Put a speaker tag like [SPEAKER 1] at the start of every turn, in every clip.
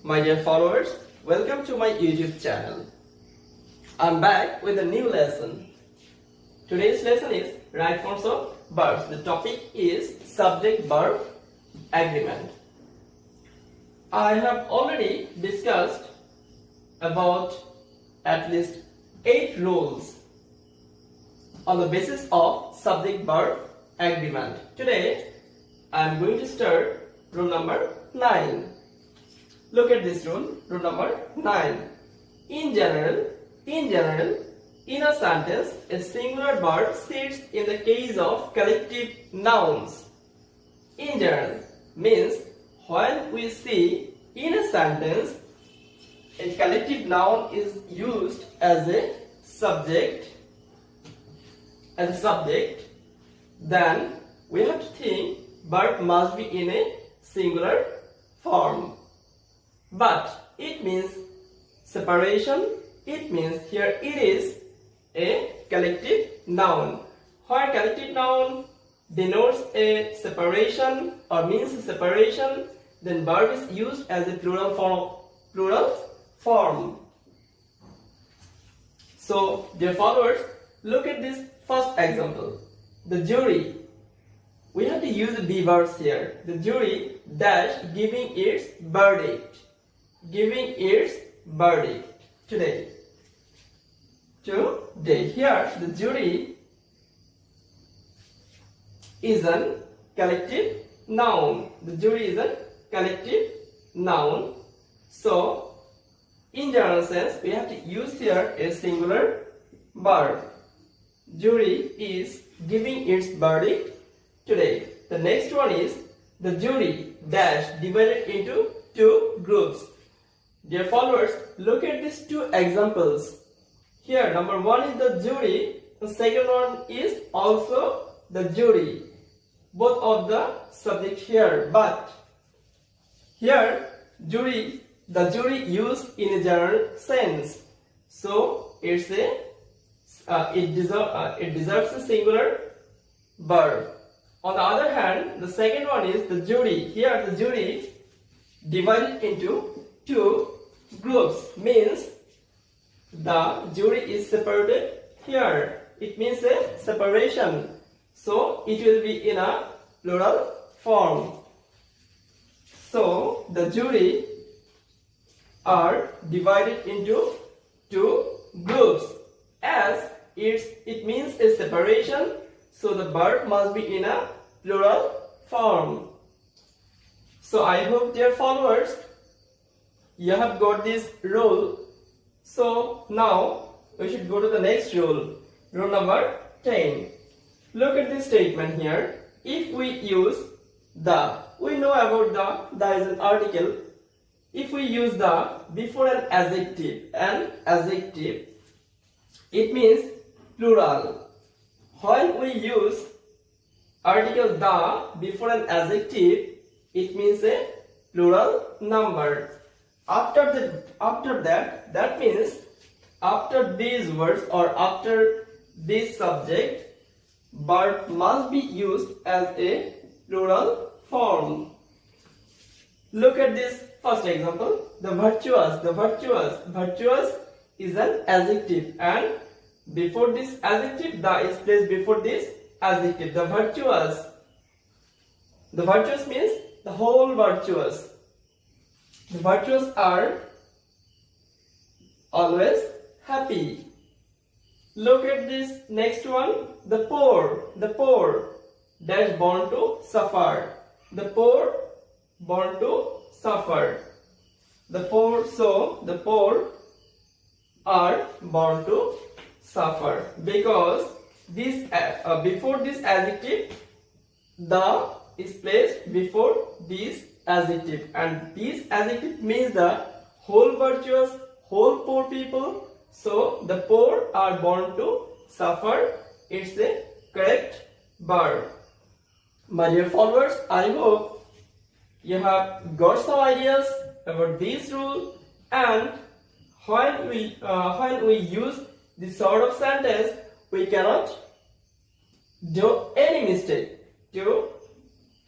[SPEAKER 1] My dear followers, welcome to my YouTube channel. I'm back with a new lesson. Today's lesson is right forms of verbs. The topic is subject-verb agreement. I have already discussed about at least 8 rules on the basis of subject-verb agreement. Today, I'm going to start rule number 9. Look at this rule number 9. In general, in a sentence, a singular verb sits in the case of collective nouns. In general means when we see in a sentence a collective noun is used as a subject, then we have to think verb must be in a singular form. But it means separation. It means here it is a collective noun. Where collective noun denotes a separation or means a separation, then verb is used as a plural form. So, dear followers, look at this first example. The jury. We have to use the be verbs here. The jury dash giving its verdict. Giving its verdict today. Here the jury is a collective noun. The jury is a collective noun. So in general sense we have to use here a singular verb. Jury is giving its verdict today. The next one is the jury dash divided into 2 groups. Dear followers, look at these 2 examples. Here, number 1 is the jury, the second one is also the jury. Both of the subject here, but here the jury used in a general sense. So it deserves a singular verb. On the other hand, the second one is the jury. Here the jury divided into 2 groups means the jury is separated here. It means a separation. So it will be in a plural form. So the jury are divided into 2 groups. As it means a separation, so the verb must be in a plural form. So I hope, dear followers, you have got this rule. So now we should go to the next rule. Rule number 10. Look at this statement here. If we use the, we know about the is an article. If we use the before an adjective, it means plural. When we use article the before an adjective, it means a plural number. After that means after these words or after this subject, verb must be used as a plural form. Look at this first example. The virtuous. Virtuous is an adjective, and before this adjective, the is placed before this adjective. The virtuous means the whole virtuous. The virtuous are always happy. Look at this next one. The poor dash born to suffer. The poor born to suffer. The poor are born to suffer because this before this adjective, the is placed before this adjective, and this adjective means the whole virtuous, whole poor people. So the poor are born to suffer. It's the correct verb. My dear followers, I hope you have got some ideas about this rule, and when we use this sort of sentence, we cannot do any mistake to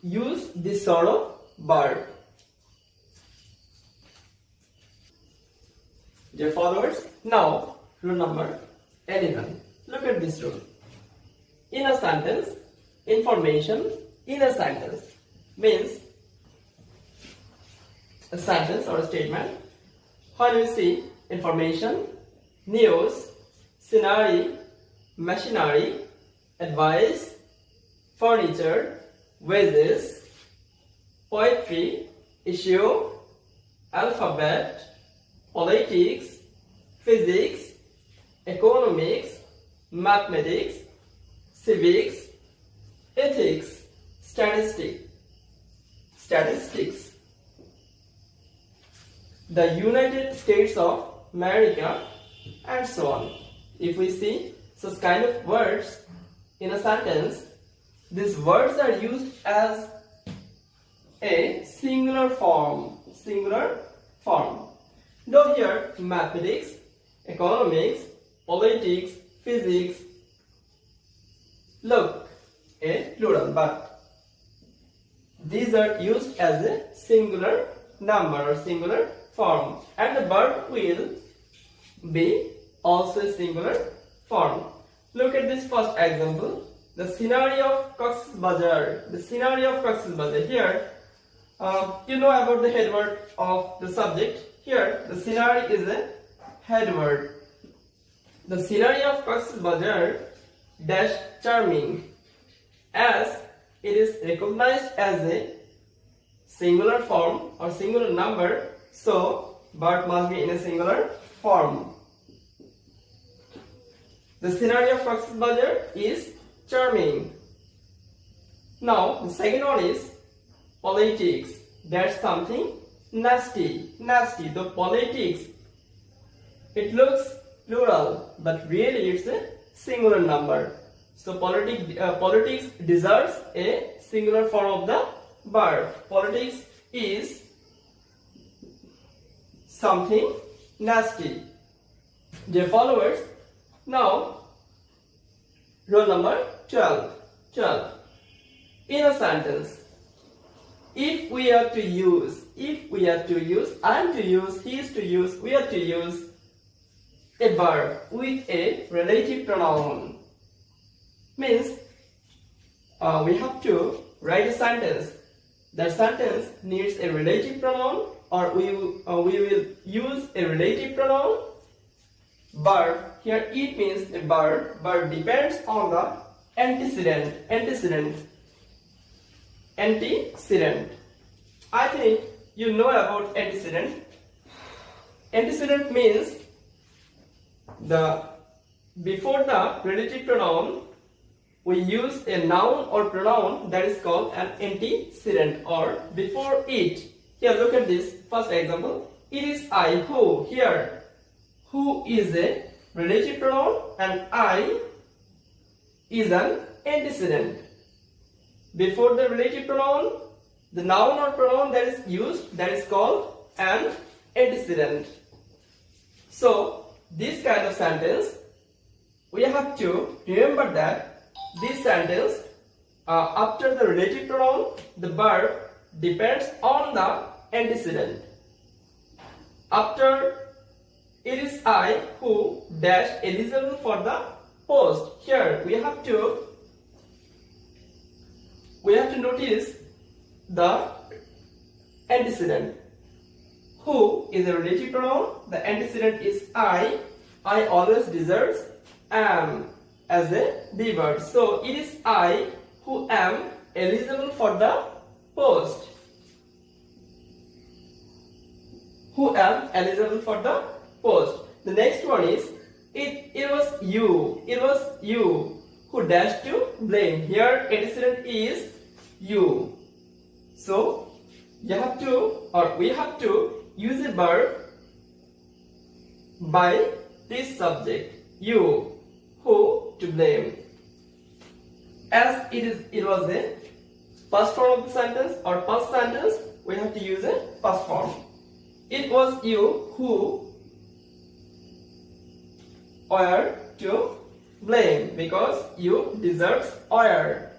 [SPEAKER 1] use this sort of verb. Dear followers, now rule number 11. Look at this rule. In a sentence, information in a sentence means a sentence or a statement. When we see information, news, scenery, machinery, advice, furniture, wages, poetry, issue, alphabet, politics, physics, economics, mathematics, civics, ethics, statistics, the United States of America, and so on. If we see such kind of words in a sentence, these words are used as a singular form. Though here mathematics, economics, politics, physics look a plural, but these are used as a singular number or singular form, and the verb will be also a singular form. Look at this first example. The scenario of Cox's Bazar. The scenario of Cox's Bazar. Here, you know about the head word of the subject. Here, the scenario is a head word. The scenario of Cox's Bazar dash charming, as it is recognized as a singular form or singular number, so verb must be in a singular form. The scenario of Cox's Bazar is charming. Now the second one is politics. That's something nasty. The politics, it looks plural, but really it's a singular number. So politics deserves a singular form of the verb. Politics is something nasty. Dear followers, now rule number 12. In a sentence, if we are to use, I am to use, he is to use, we are to use a verb with a relative pronoun. Means we have to write a sentence. That sentence needs a relative pronoun, or we will use a relative pronoun. Verb, here it means a verb. Verb depends on the antecedent. I think you know about antecedent. Antecedent means before the relative pronoun we use a noun or pronoun that is called an antecedent, or before it. Here look at this first example. It is I who. Here who is a relative pronoun and I is an antecedent. Before the relative pronoun, the noun or pronoun that is used, that is called an antecedent. So this kind of sentence, we have to remember that this sentence, after the relative pronoun, the verb depends on the antecedent. After it is I who dash eligible for the post. Here we have to notice the antecedent. Who is a relative pronoun. The antecedent is I. I always deserves am as a B word. So it is I who am eligible for the post. Who am eligible for the post. The next one is it was you who dash to blame. Here antecedent is you. So we have to use a verb by this subject, you, who, to blame. As it was a past form of the sentence or past sentence, we have to use a past form. It was you who were to blame, because you deserves were.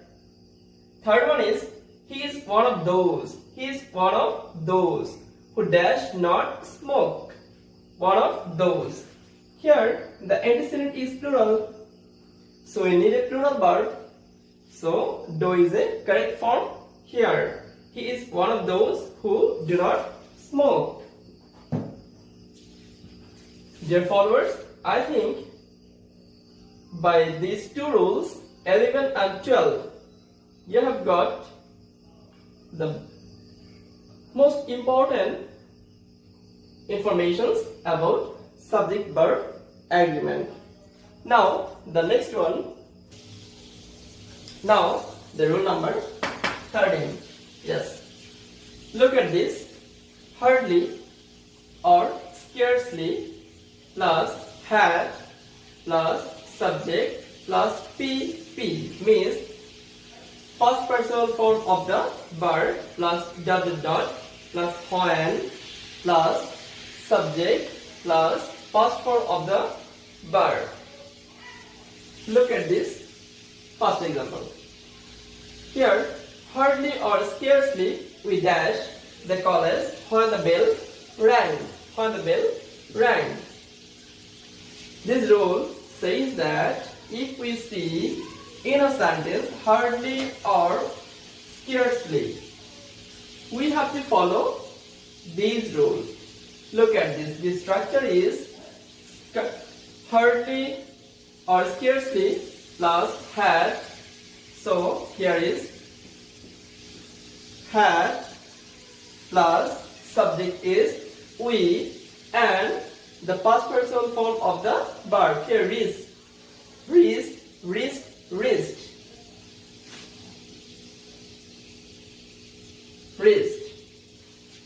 [SPEAKER 1] Third one is he is one of those. He is one of those who dash not smoke. one of those. Here the antecedent is plural, so we need a plural verb. So do is a correct form here. He is one of those who do not smoke. Dear followers, I think by these two rules, 11 and 12, you have got the most important informations about subject-verb agreement. Now the next one. Now the rule number 13. Yes. Look at this. Hardly or scarcely plus had plus subject plus PP means past participle form of the verb plus dot dot dot plus when plus subject plus past form of the verb. Look at this first example. Here, hardly or scarcely we dash the call as when the bell rang. When the bell rang. This rule says that if we see in a sentence hardly or scarcely, we have to follow these rules. Look at this. The structure is hardly or scarcely plus had. So here is had plus subject is we and the past participle form of the verb here is wrist, wrist.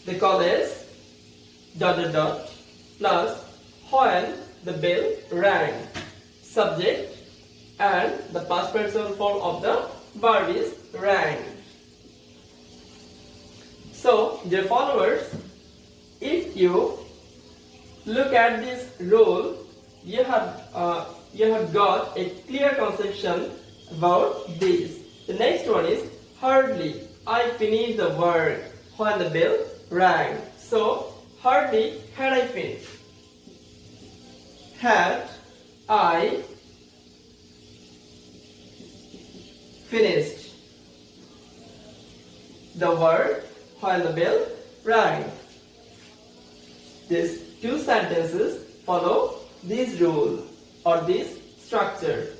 [SPEAKER 1] The call is dot dot dot plus when the bell rang. Subject and the past participle form of the verb is rang. So, dear followers, if you look at this rule, you have got a clear conception about this. The next one is hardly. I finished the work when the bell rang. So, hardly had I finished. Had I finished the work when the bell rang. These two sentences follow this rule or this structure.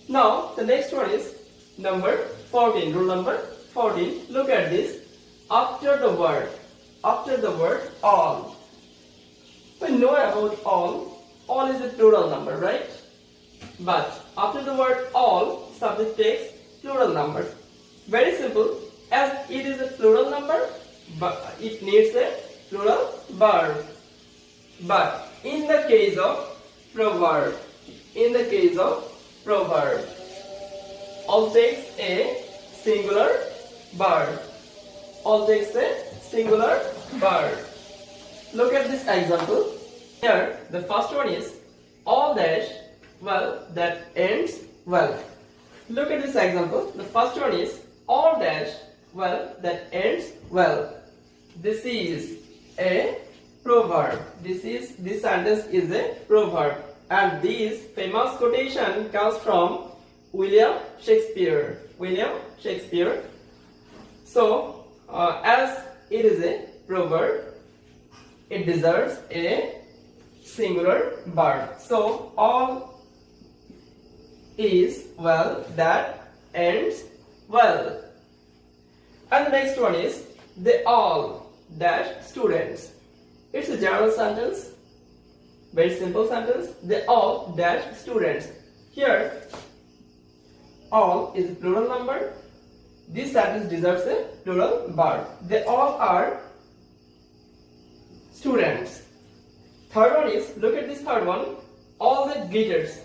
[SPEAKER 1] Now the next one is number 14. Rule number 14. Look at this. After the word all. We know about all is a plural number, right? But after the word all, subject takes plural number. Very simple. As it is a plural number, but it needs a plural verb. But in the case of proverb, all takes a singular verb. Look at this example. Here, the first one is all dash well that ends well. Look at this example. The first one is all dash well that ends well. This is a proverb. This sentence is a proverb, and this famous quotation comes from William Shakespeare. So, as it is a proverb, it deserves a singular verb. So, all is well that ends well. And the next one is they all dash students. It's a general sentence, very simple sentence. They all dash students. Here, all is a plural number. This sentence deserves a plural verb. They all are students. Third one is, look at this third one. All the glitters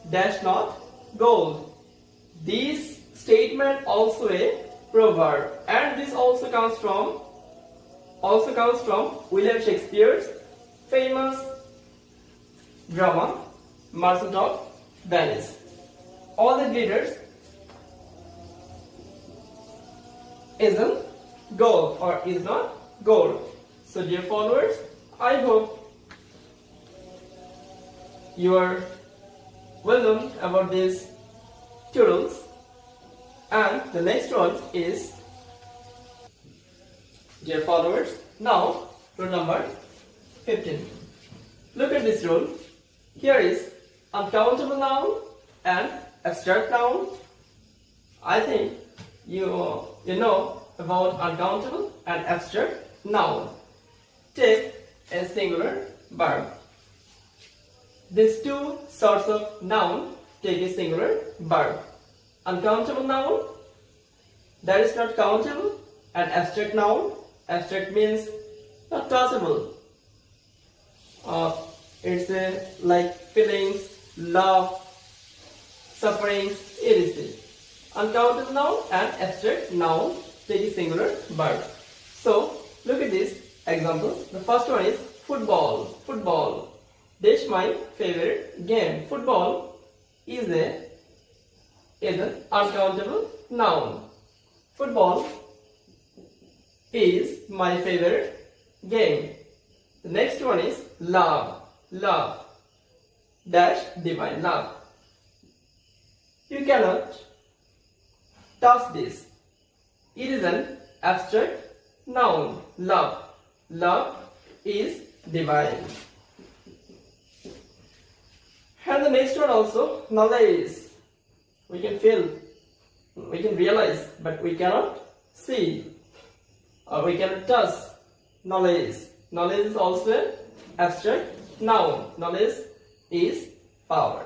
[SPEAKER 1] dash not gold. This statement also a proverb, and this also comes from William Shakespeare's famous drama Merchant of Venice. All the glitters isn't gold or is not gold. So dear followers, I hope you are well known about these two rules. And the next one is, dear followers, now rule number 15. Look at this rule. Here is uncountable noun and abstract noun. I think you know about uncountable and abstract noun. Take a singular verb. These two sorts of noun take a singular verb. Uncountable noun, that is not countable, and abstract noun. Abstract means not touchable. It's like feelings, love, sufferings, etc. Uncountable noun and abstract noun take a singular verb. So look at this example. The first one is football. Football. This is my favorite game. Football is an uncountable noun. Football is my favorite game. The next one is love. Love dash divine love. You cannot touch this. It is an abstract noun. Love. Love is divine. And the next one also, knowledge. We can feel, we can realize, but we cannot see, or we cannot touch. Knowledge. Knowledge is also an abstract noun. Knowledge is power.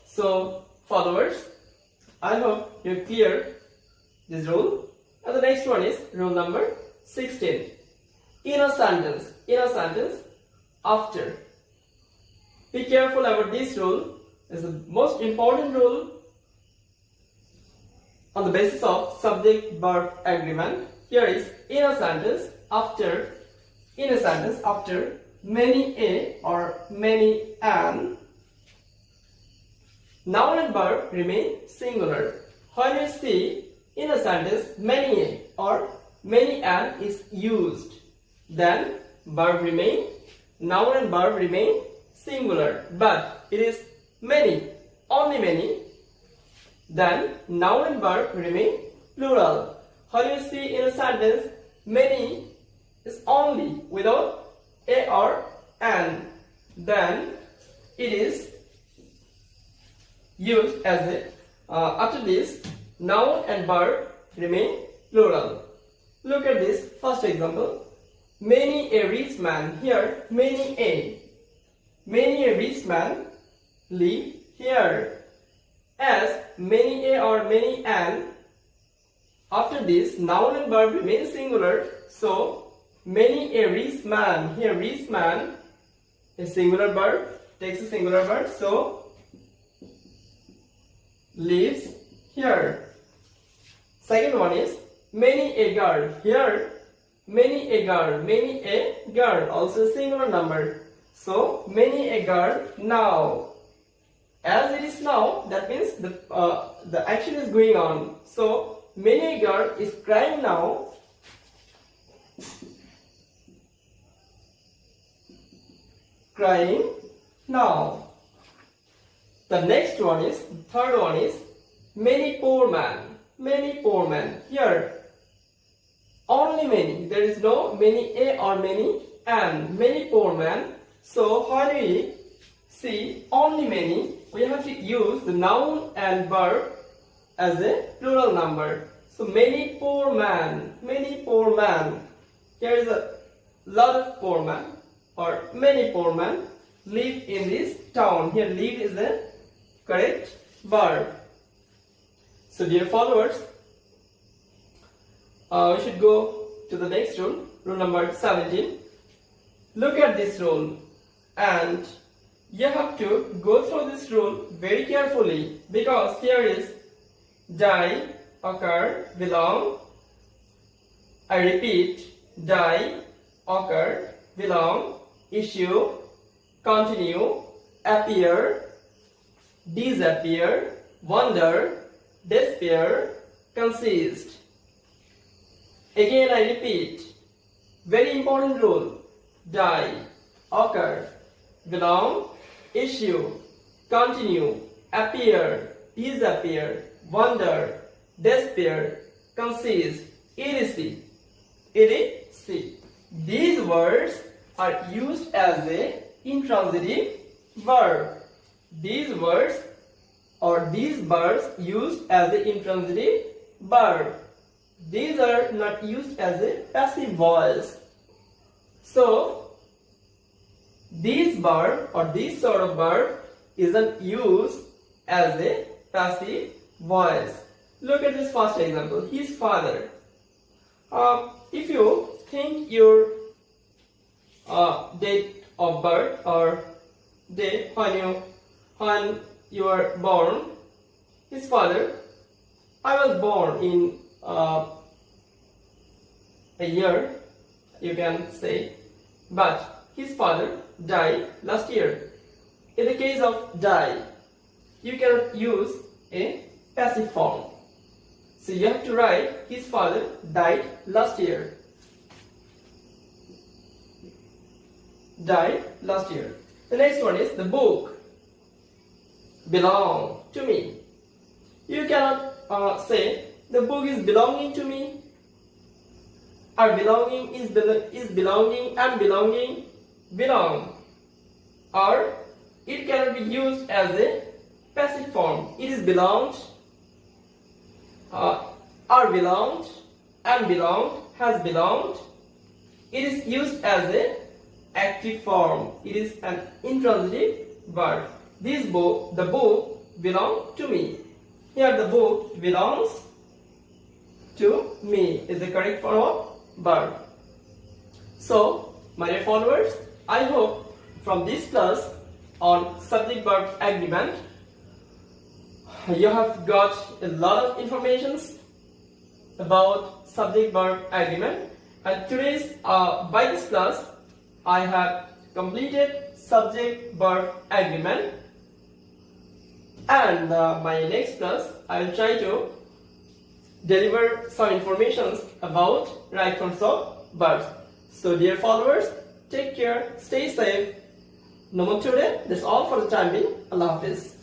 [SPEAKER 1] So, followers, I hope you clear this rule. And the next one is rule number 16. In a sentence, after. Be careful about this rule. It's the most important rule on the basis of subject-verb agreement. Here is in a sentence after many a or many an, noun and verb remain singular. When you see in a sentence many a or many an is used, then verb remain, noun and verb remain singular. But it is many, only many, then noun and verb remain plural. When you see in a sentence many is only without a or an, then it is used as a after this noun and verb remain plural. Look at this first example. Many a rich man. Here many a rich man live here. As many a or many an, after this noun and verb remain singular, so many a rich man. Here rich man is singular verb, takes a singular verb, so lives here. Second one is many a girl. Here many a girl, also singular number, so many a girl now. As it is now, that means the action is going on. So many a girl is crying now. Crying now. The next one is, third one is many poor man. Many poor man. Here only many. There is no many a or many and. Many poor man. So when we see only many, we have to use the noun and verb as a plural number. So many poor man. Many poor man. Here is a lot of poor man or many poor men live in this town. Here live is the correct verb. So dear followers, we should go to the next rule, rule number 17. Look at this rule and you have to go through this rule very carefully, because here is die, occur, belong. I repeat, die, occur, belong, issue, continue, appear, disappear, wonder, despair, consist. Again I repeat, very important rule: die, occur, belong, issue, continue, appear, disappear, wonder, despair, consist, etc. These words are used as a intransitive verb. These words or these verbs used as a intransitive verb. These are not used as a passive voice. So, this verb or this sort of verb isn't used as a passive voice. Look at this first example. His father. If you think your date of birth or day when you were born, his father. I was born in a year, you can say, but his father died last year. In the case of die, you cannot use a passive form. So you have to write his father died last year. Died last year. The next one is the book belong to me. You cannot say the book is belonging to me. Or belonging is belonging and belonging belong. Or it cannot be used as a passive form. It is belonged, are belonged, and belonged, has belonged. It is used as a active form. It is an intransitive verb. The book belongs to me. Here the book belongs to me is the correct form of verb. So, my dear followers, I hope from this class on subject-verb agreement, you have got a lot of informations about subject-verb agreement. And today's by this class, I have completed subject-verb agreement. And my next class, I will try to deliver some information about right forms of verbs. So, dear followers, take care, stay safe. No more today. That's all for the time being. Allah Hafiz.